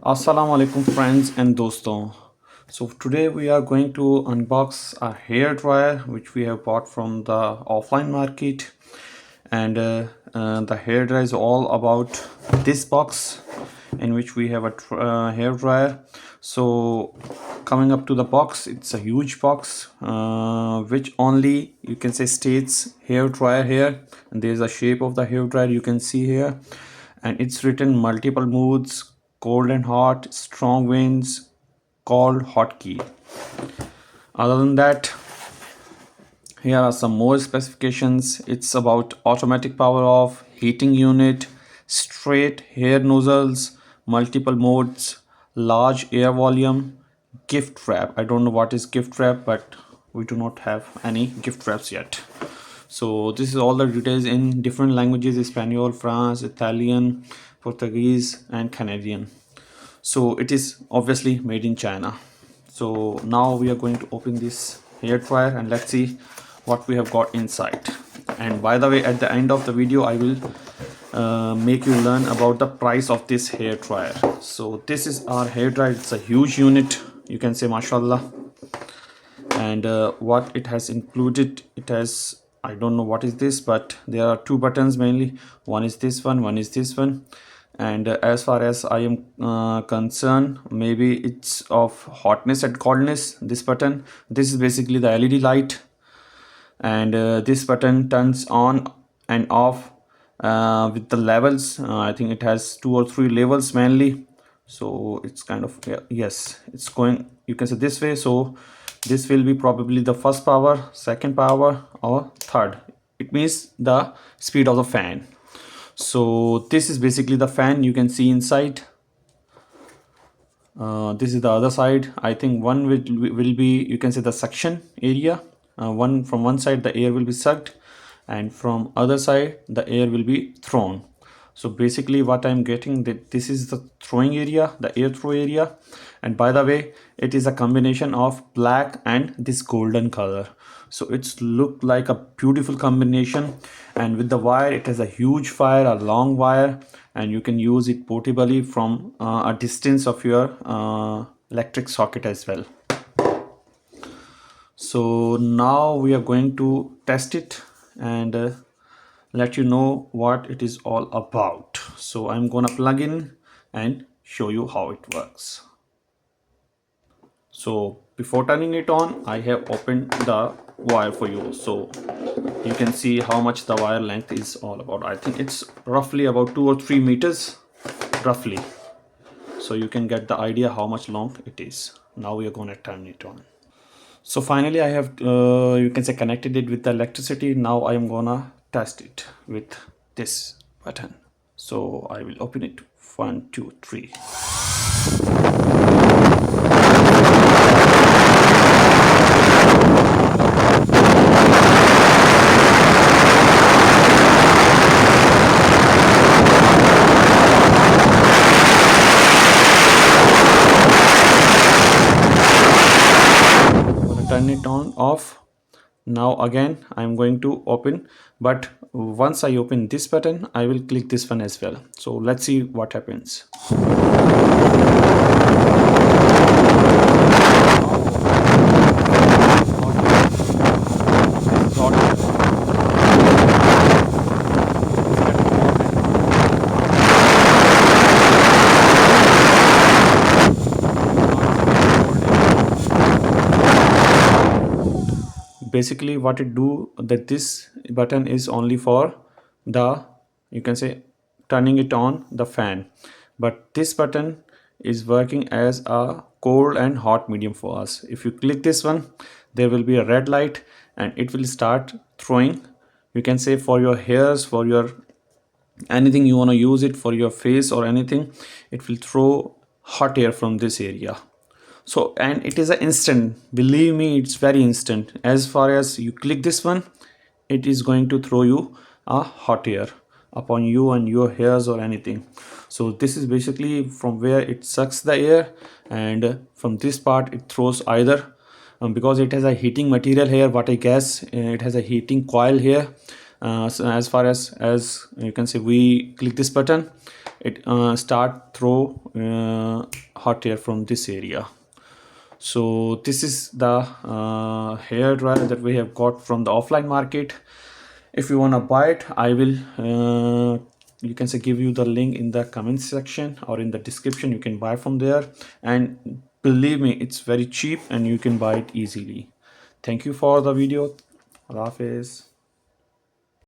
Assalamu alaikum friends and doston. So today we are going to unbox a hair dryer which we have bought from the offline market, and the hair dryer is all about this box in which we have a hair dryer. So coming up to the box, it's a huge box which only you can say states hair dryer here, and there's a shape of the hair dryer you can see here, and it's written multiple moods, cold and hot, strong winds, cold hotkey. Other than that, here are some more specifications. It's about automatic power off, heating unit, straight hair nozzles, multiple modes, large air volume, gift wrap. I don't know what is gift wrap, but we do not have any gift wraps yet. So this is all the details in different languages: Espanol, France, Italian, Portuguese, and Canadian. So it is obviously made in China. So now we are going to open this hair dryer and let's see what we have got inside. And by the way, at the end of the video I will make you learn about the price of this hair dryer. So this is our hair dryer. It's a huge unit, you can say mashallah. And what it has included, it has, I don't know what is this, but there are two buttons mainly. One is this one is this one. And as far as I am concerned, maybe it's of hotness and coldness, this button. This is basically the LED light, and this button turns on and off with the levels. I think it has 2 or 3 levels mainly. So it's kind of, yes, it's going, you can say, this way. So this will be probably the first power, second power, or third. It means the speed of the fan. So this is basically the fan you can see inside. This is the other side. I think one will be, you can say, the suction area. One from one side the air will be sucked, and from other side the air will be thrown. So basically what I'm getting, that this is the throwing area, the air throw area. And by the way, it is a combination of black and this golden color. So it's look like a beautiful combination. And with the wire, it has a huge wire, a long wire, and you can use it portably from a distance of your electric socket as well. So now we are going to test it and let you know what it is all about. So I'm gonna plug in and show you how it works. So before turning it on, I have opened the wire for you, so you can see how much the wire length is all about. I think it's roughly about 2 or 3 meters, roughly. So you can get the idea how much long it is. Now we are going to turn it on. So finally I have you can say connected it with the electricity. Now I am gonna test it with this button. So I will open it. 1, 2, 3. Turn it on off. Now again I'm going to open, but once I open this button I will click this one as well. So let's see what happens. Basically what it do, that this button is only for the, you can say, turning it on the fan, but this button is working as a cold and hot medium for us. If you click this one, there will be a red light and it will start throwing, you can say, for your hairs, for your anything you want to use it, for your face or anything, it will throw hot air from this area. So, and it is an instant, believe me, it's very instant. As far as you click this one, it is going to throw you a hot air upon you and your hairs or anything. So this is basically from where it sucks the air, and from this part it throws either because it has a heating material here, what I guess, it has a heating coil here. So as far as you can say, we click this button it start throw hot air from this area. So this is the hair dryer that we have got from the offline market. If you want to buy it, I will you can say give you the link in the comment section or in the description. You can buy from there, and believe me, it's very cheap and you can buy it easily. Thank you for the video. Allah Hafiz.